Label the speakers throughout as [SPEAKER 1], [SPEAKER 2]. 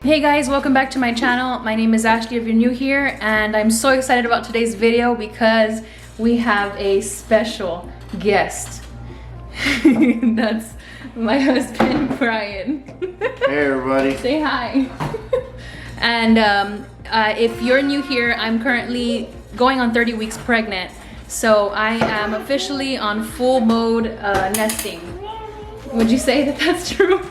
[SPEAKER 1] Hey guys, welcome back to my channel. My name is Ashley if you're new here, and I'm so excited about today's video because we have a special guest. That's my husband, Brian.
[SPEAKER 2] Hey everybody.
[SPEAKER 1] Say hi. And if you're new here, I'm currently going on 30 weeks pregnant. So I am officially on full mode nesting. Would you say that that's true?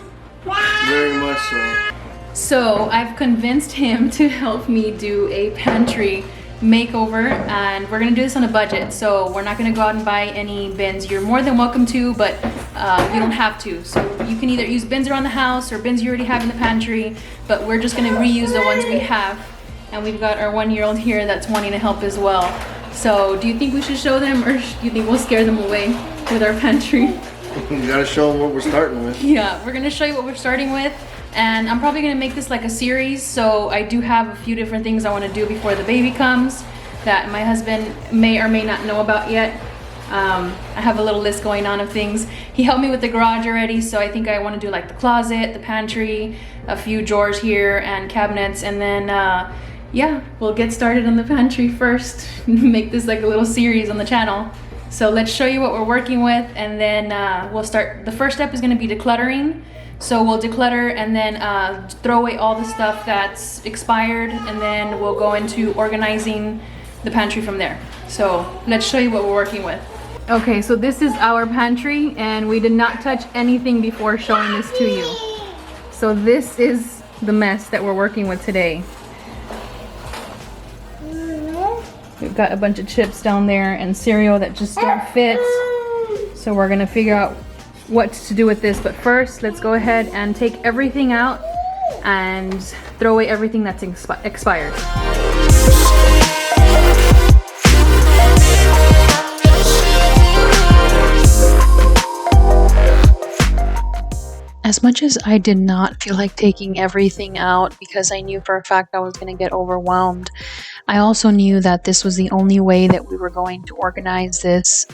[SPEAKER 2] Very much so.
[SPEAKER 1] So I've convinced him to help me do a pantry makeover, and we're gonna do this on a budget. So we're not gonna go out and buy any bins. You're more than welcome to, but you don't have to. So you can either use bins around the house or bins you already have in the pantry, but we're just gonna reuse the ones we have. And we've got our 1-year-old here that's wanting to help as well. So do you think we should show them, or do you think we'll scare them away with our pantry?
[SPEAKER 2] You gotta show them what we're starting with.
[SPEAKER 1] Yeah, we're gonna show you what we're starting with. And I'm probably gonna make this like a series, so I do have a few different things I wanna do before the baby comes that my husband may or may not know about yet. I have a little list going on of things. He helped me with the garage already, so I think I wanna do like the closet, the pantry, a few drawers here and cabinets, and then yeah, we'll get started on the pantry first. Make this like a little series on the channel. So let's show you what we're working with, and then we'll start. The first step is gonna be decluttering. So we'll declutter and then throw away all the stuff that's expired, and then we'll go into organizing the pantry from there. So let's show you what we're working with. Okay, so this is our pantry, and we did not touch anything before showing this to you. So this is the mess that we're working with today. We've got a bunch of chips down there and cereal that just don't fit. So we're gonna figure out what to do with this, but first let's go ahead and take everything out and throw away everything that's expired. As much as I did not feel like taking everything out because I knew for a fact I was going to get overwhelmed, I also knew that this was the only way that we were going to organize this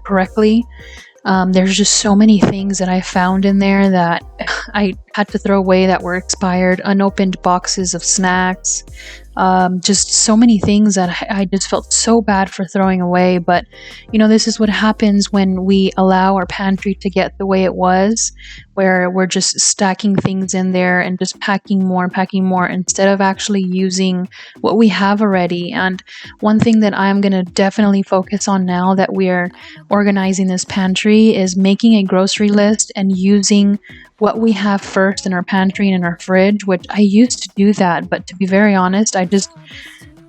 [SPEAKER 1] correctly. There's just so many things that I found in there that I had to throw away that were expired, unopened boxes of snacks, just so many things that I just felt so bad for throwing away. But you know, this is what happens when we allow our pantry to get the way it was, where we're just stacking things in there and just packing more instead of actually using what we have already. And one thing that I'm going to definitely focus on now that we're organizing this pantry is making a grocery list and using what we have first in our pantry and in our fridge, which I used to do that, but to be very honest,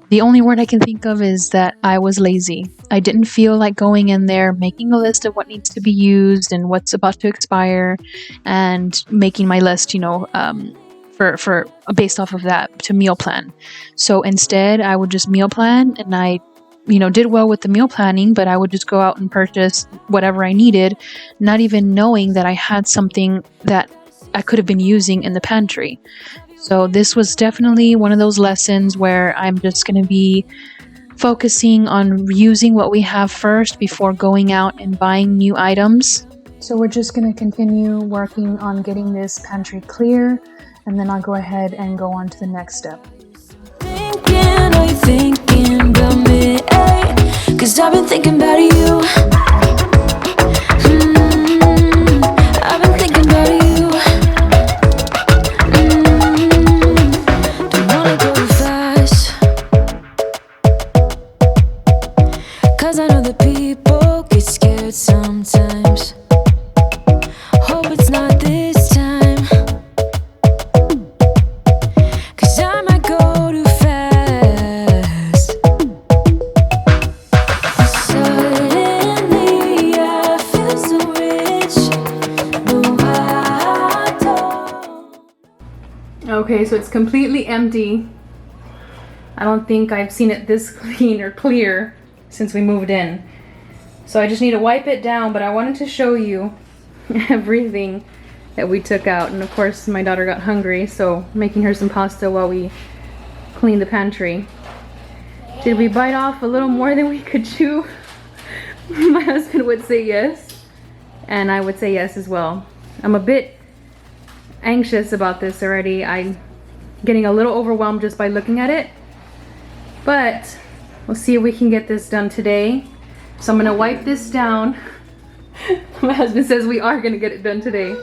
[SPEAKER 1] the only word I can think of is that I was lazy. I didn't feel like going in there, making a list of what needs to be used and what's about to expire, and making my list, you know, for based off of that to meal plan. So instead, I would just meal plan, and I, you know, did well with the meal planning, but I would just go out and purchase whatever I needed, not even knowing that I had something that I could have been using in the pantry. So this was definitely one of those lessons where I'm just going to be focusing on using what we have first before going out and buying new items. So we're just going to continue working on getting this pantry clear, and then I'll go ahead and go on to the next step.
[SPEAKER 3] Thinking about me, 'cause I've been thinking about you. I've been thinking about you. Don't wanna go fast, 'cause I know that people get scared sometimes. Hope it's not this time, 'cause I might go too fast. Suddenly I feel so rich. No, I don't.
[SPEAKER 1] Okay, so it's completely empty. I don't think I've seen it this clean or clear since we moved in. So I just need to wipe it down, but I wanted to show you everything that we took out. And of course my daughter got hungry, so making her some pasta while we clean the pantry. Did we bite off a little more than we could chew? My husband would say yes, and I would say yes as well. I'm a bit anxious about this already. getting a little overwhelmed just by looking at it. But we'll see if we can get this done today. So I'm gonna wipe this down. My husband says we are gonna get it done today.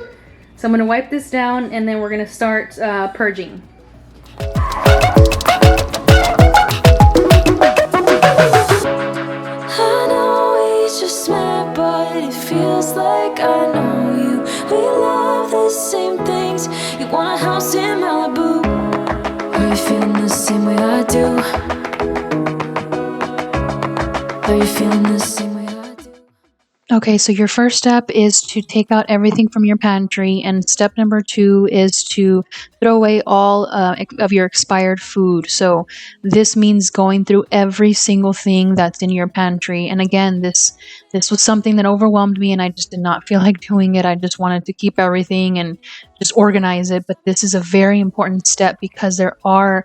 [SPEAKER 1] So I'm gonna wipe this down and then we're gonna start purging.
[SPEAKER 3] I know we just met, but it feels like I know you. We love the same things. You want a house in Malibu. Are you feeling the same way I do? Are you feeling the same way I do?
[SPEAKER 1] Okay, so your first step is to take out everything from your pantry, and step number 2 is to throw away all of your expired food. So this means going through every single thing that's in your pantry. And again, this was something that overwhelmed me, and I just did not feel like doing it. I just wanted to keep everything and just organize it. But this is a very important step because for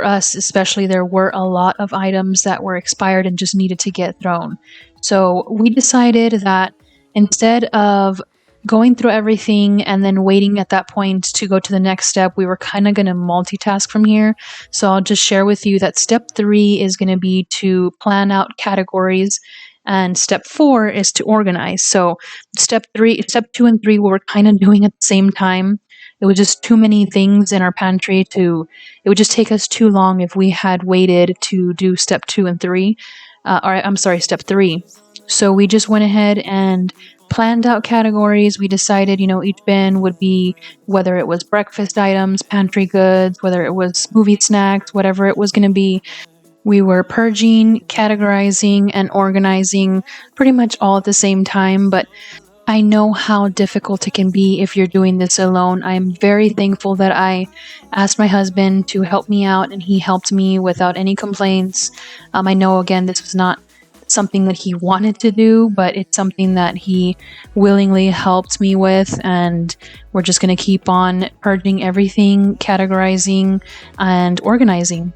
[SPEAKER 1] us especially, there were a lot of items that were expired and just needed to get thrown. So we decided that instead of going through everything and then waiting at that point to go to the next step, we were kind of going to multitask from here. So I'll just share with you that step 3 is going to be to plan out categories, and step 4 is to organize. So step 2 and 3 we were kind of doing at the same time. It was just too many things in our pantry it would just take us too long if we had waited to do step 2 and 3. Step 3. So we just went ahead and planned out categories. We decided, each bin would be whether it was breakfast items, pantry goods, whether it was movie snacks, whatever it was going to be. We were purging, categorizing, and organizing pretty much all at the same time, but I know how difficult it can be if you're doing this alone. I am very thankful that I asked my husband to help me out, and he helped me without any complaints. I know, again, this was not something that he wanted to do, but it's something that he willingly helped me with, and we're just going to keep on purging everything, categorizing, and organizing.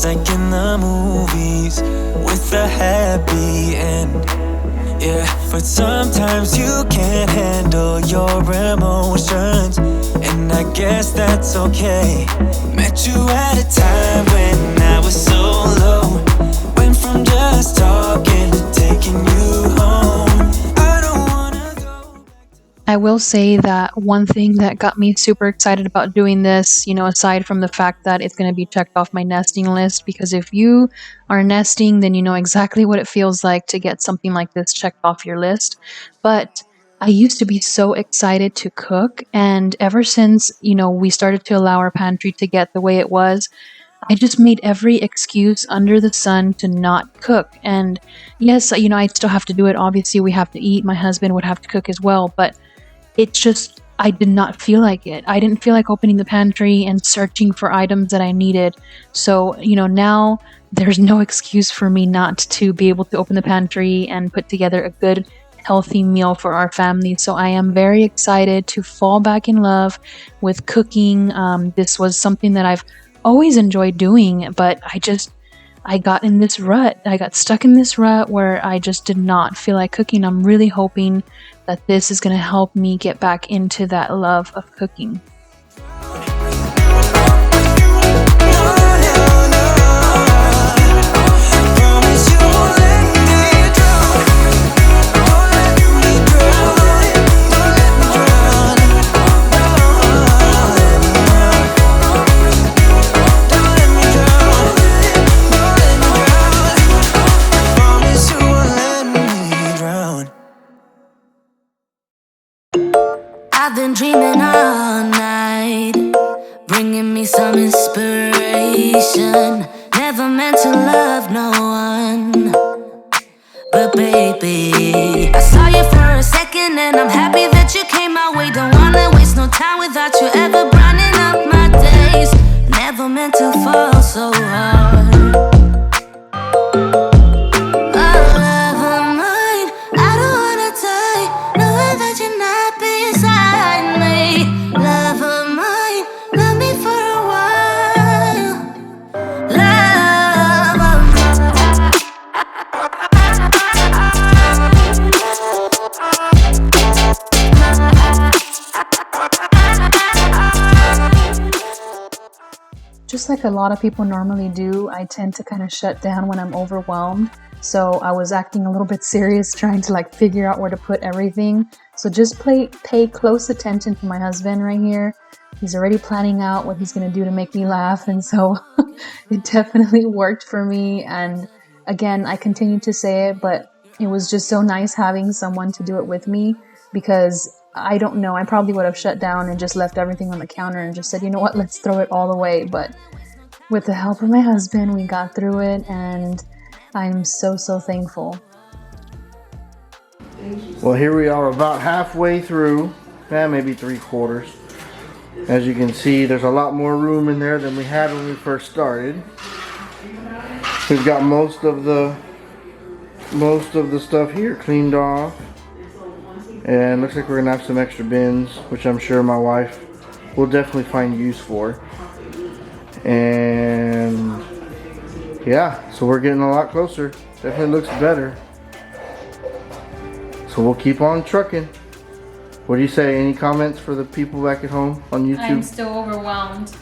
[SPEAKER 3] Like in the movies with a happy end. Yeah, but sometimes you can't handle your emotions, and I guess that's okay. Met you at a time when I was so low. Went from just talking to taking you home. I don't wanna go.
[SPEAKER 1] I will say that one thing that got me super excited about doing this, aside from the fact that it's going to be checked off my nesting list, because if you are nesting, then you know exactly what it feels like to get something like this checked off your list. But I used to be so excited to cook, and ever since, we started to allow our pantry to get the way it was, I just made every excuse under the sun to not cook. And yes, I still have to do it. Obviously, we have to eat. My husband would have to cook as well, but it's just, I did not feel like it. I didn't feel like opening the pantry and searching for items that I needed. So, now there's no excuse for me not to be able to open the pantry and put together a good, healthy meal for our family. So I am very excited to fall back in love with cooking. This was something that I've always enjoyed doing, but I got in this rut. I got stuck in this rut where I just did not feel like cooking. I'm really hoping that this is going to help me get back into that love of cooking.
[SPEAKER 3] I've been dreaming all night, bringing me some inspiration. Never meant to love no one, but baby, I saw you for a second and I'm happy that you came my way. Don't wanna waste no time without you ever brightening up my days. Never meant to fall so hard.
[SPEAKER 1] just like a lot of people normally do, I tend to kind of shut down when I'm overwhelmed. So I was acting a little bit serious, trying to like figure out where to put everything. So just pay close attention to my husband right here. He's already planning out what he's going to do to make me laugh. And so it definitely worked for me. And again, I continue to say it, but it was just so nice having someone to do it with me, because I don't know, I probably would have shut down and just left everything on the counter and just said, you know what, let's throw it all away. But with the help of my husband, we got through it, and I'm so thankful.
[SPEAKER 2] Well, here we are about halfway through, maybe 3/4. As you can see, there's a lot more room in there than we had when we first started. We've got most of the stuff here cleaned off. And looks like we're gonna have some extra bins, which I'm sure my wife will definitely find use for. And yeah, so we're getting a lot closer. Definitely looks better. So we'll keep on trucking. What do you say? Any comments for the people back at home on YouTube?
[SPEAKER 1] I'm still overwhelmed,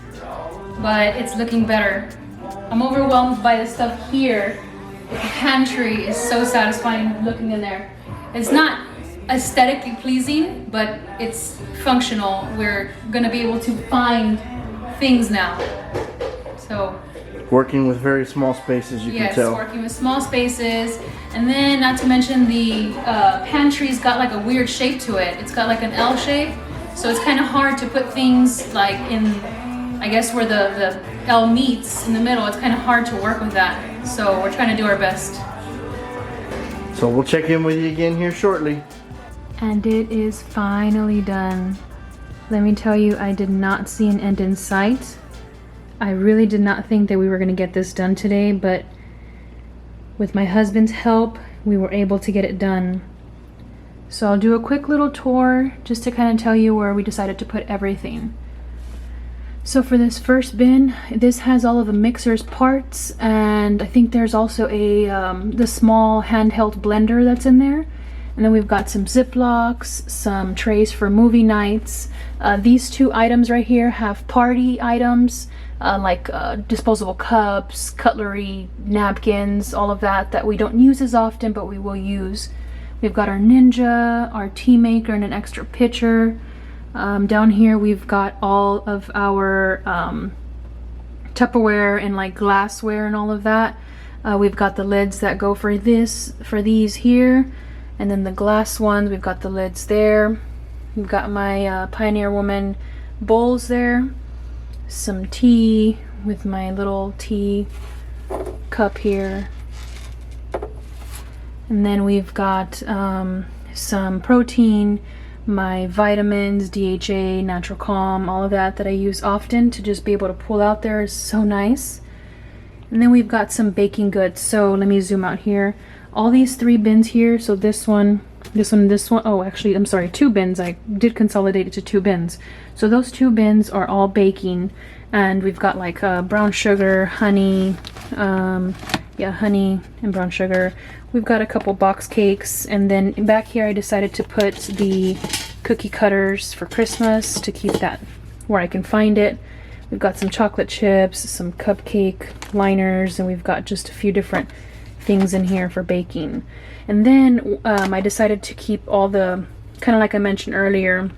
[SPEAKER 1] but it's looking better. I'm overwhelmed by the stuff here. The pantry is so satisfying looking in there. It's not aesthetically pleasing, but it's functional. We're gonna be able to find things now. So
[SPEAKER 2] working with very small spaces, you can tell.
[SPEAKER 1] Yes, working with small spaces. And then not to mention the pantry's got like a weird shape to it. It's got like an L shape, so it's kind of hard to put things like in, I guess where the L meets in the middle. It's kind of hard to work with that, so we're trying to do our best.
[SPEAKER 2] So we'll check in with you again here shortly.
[SPEAKER 1] And it is finally done. Let me tell you, I did not see an end in sight. I really did not think that we were going to get this done today, but with my husband's help, we were able to get it done. So I'll do a quick little tour just to kind of tell you where we decided to put everything. So for this first bin, this has all of the mixer's parts, and I think there's also the small handheld blender that's in there. And then we've got some Ziplocs, some trays for movie nights. These two items right here have party items, like disposable cups, cutlery, napkins, all of that we don't use as often, but we will use. We've got our Ninja, our tea maker, and an extra pitcher. Down here we've got all of our Tupperware and like glassware and all of that. We've got the lids that go for these here. And then the glass ones, we've got the lids there. We've got my Pioneer Woman bowls there. Some tea with my little tea cup here. And then we've got some protein, my vitamins, DHA, Natural Calm, all of that I use often to just be able to pull out there is so nice. And then we've got some baking goods. So let me zoom out here. All these 3 bins here, so this one, oh actually, I'm sorry, 2 bins. I did consolidate it to 2 bins. So those 2 bins are all baking, and we've got like brown sugar, honey, honey and brown sugar. We've got a couple box cakes, and then back here I decided to put the cookie cutters for Christmas to keep that where I can find it. We've got some chocolate chips, some cupcake liners, and we've got just a few different things in here for baking. And then I decided to keep all the, kind of like I mentioned earlier,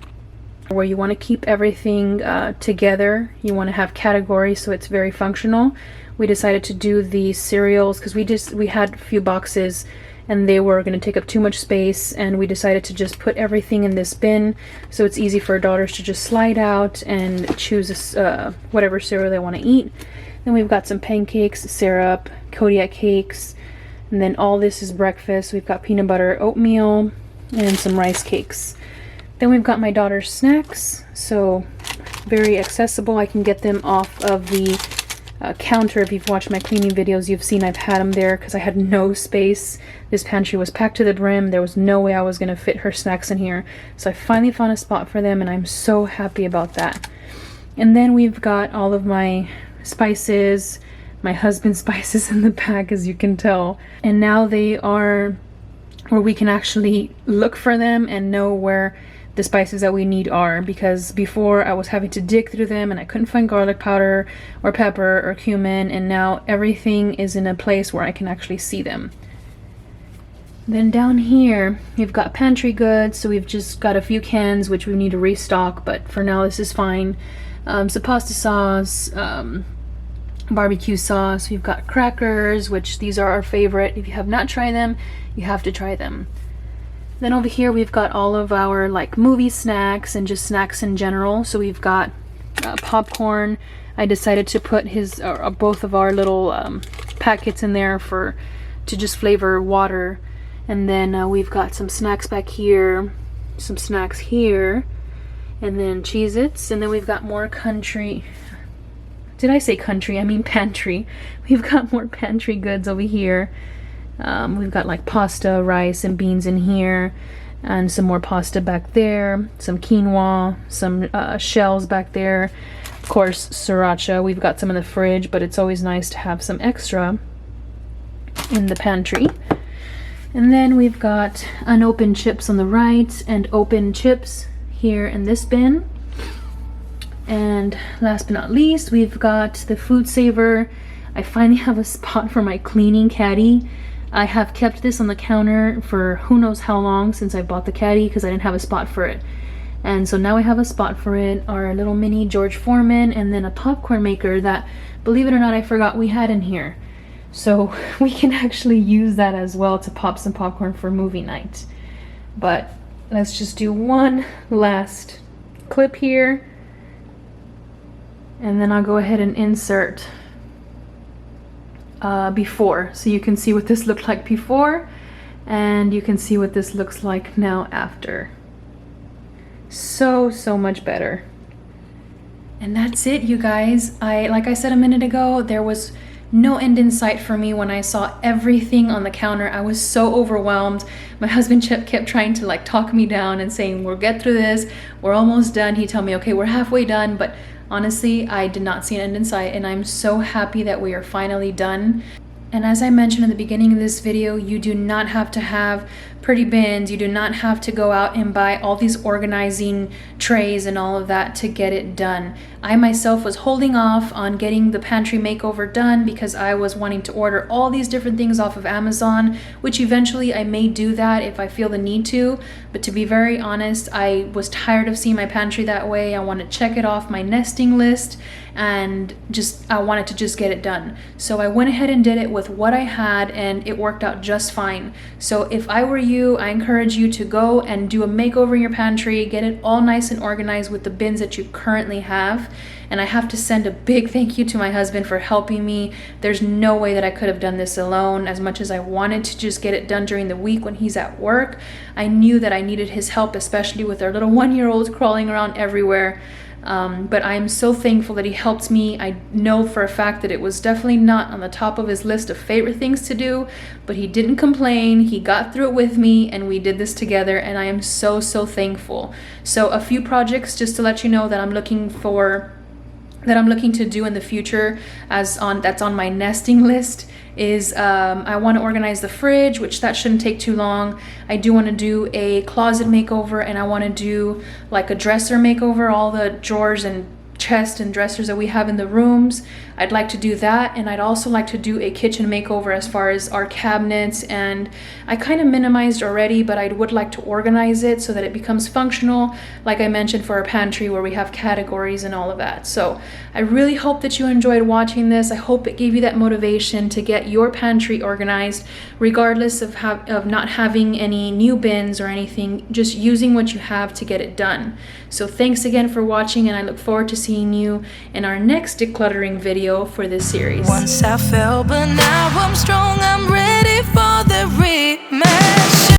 [SPEAKER 1] where you want to keep everything together. You want to have categories so it's very functional. We decided to do the cereals because we had a few boxes and they were going to take up too much space, and we decided to just put everything in this bin so it's easy for our daughters to just slide out and choose whatever cereal they want to eat. Then we've got some pancakes, syrup, Kodiak cakes, and then all this is breakfast. We've got peanut butter, oatmeal, and some rice cakes. Then we've got my daughter's snacks, so very accessible. I can get them off of the counter. If you've watched my cleaning videos, you've seen I've had them there because I had no space. This pantry was packed to the brim. There was no way I was going to fit her snacks in here. So I finally found a spot for them, and I'm so happy about that. And then we've got all of my spices, my husband's spices in the back, as you can tell. And now they are where we can actually look for them and know where the spices that we need are, because before I was having to dig through them and I couldn't find garlic powder or pepper or cumin, and now everything is in a place where I can actually see them. Then down here we've got pantry goods, so we've just got a few cans which we need to restock, but for now this is fine. So pasta sauce, barbecue sauce, we've got crackers, which these are our favorite. If you have not tried them, you have to try them. Then over here we've got all of our like movie snacks and just snacks in general. So we've got popcorn. I decided to put both of our little packets in there to just flavor water. And then we've got some snacks back here, some snacks here, and then Cheez-Its, and then we've got more country. Did I say country? I mean pantry. We've got more pantry goods over here. We've got like pasta, rice, and beans in here, and some more pasta back there, some quinoa, some shells back there. Of course, sriracha. We've got some in the fridge, but it's always nice to have some extra in the pantry. And then we've got unopened chips on the right and open chips here in this bin. And last but not least, we've got the food saver. I finally have a spot for my cleaning caddy. I have kept this on the counter for who knows how long since I bought the caddy, because I didn't have a spot for it. And so now I have a spot for it, our little mini George Foreman, and then a popcorn maker that, believe it or not, I forgot we had in here. So we can actually use that as well to pop some popcorn for movie night. But let's just do one last clip here. And then I'll go ahead and insert before, so you can see what this looked like before, and you can see what this looks like now after. So much better. And that's it, you guys. Like I said a minute ago, there was no end in sight for me when I saw everything on the counter. I was so overwhelmed. My husband kept trying to like talk me down and saying, we'll get through this, we're almost done. He'd tell me, okay, we're halfway done, but honestly, I did not see an end in sight, and I'm so happy that we are finally done. And as I mentioned in the beginning of this video, you do not have to have pretty bins. You do not have to go out and buy all these organizing trays and all of that to get it done. I myself was holding off on getting the pantry makeover done because I was wanting to order all these different things off of Amazon, which eventually I may do that if I feel the need to. But to be very honest, I was tired of seeing my pantry that way. I want to check it off my nesting list, and I wanted to just get it done. So I went ahead and did it with what I had, and it worked out just fine. So if I were you, I encourage you to go and do a makeover in your pantry, get it all nice and organized with the bins that you currently have. And I have to send a big thank you to my husband for helping me. There's no way that I could have done this alone. As much as I wanted to just get it done during the week when he's at work, I knew that I needed his help, especially with our little 1-year-old crawling around everywhere. But I'm so thankful that he helped me. I know for a fact that it was definitely not on the top of his list of favorite things to do, but he didn't complain. He got through it with me, and we did this together, and I am so thankful. So a few projects just to let you know that I'm looking to do in the future that's on my nesting list is I want to organize the fridge, which that shouldn't take too long. I do want to do a closet makeover, and I want to do like a dresser makeover, all the drawers and chest and dressers that we have in the rooms. I'd like to do that, and I'd also like to do a kitchen makeover as far as our cabinets, and I kind of minimized already, but I would like to organize it so that it becomes functional, like I mentioned for our pantry where we have categories and all of that. So I really hope that you enjoyed watching this. I hope it gave you that motivation to get your pantry organized, regardless of not having any new bins or anything, just using what you have to get it done. So thanks again for watching, and I look forward to seeing you in our next decluttering video for this series.
[SPEAKER 3] Once I fell, but now I'm strong. I'm ready for the rematch.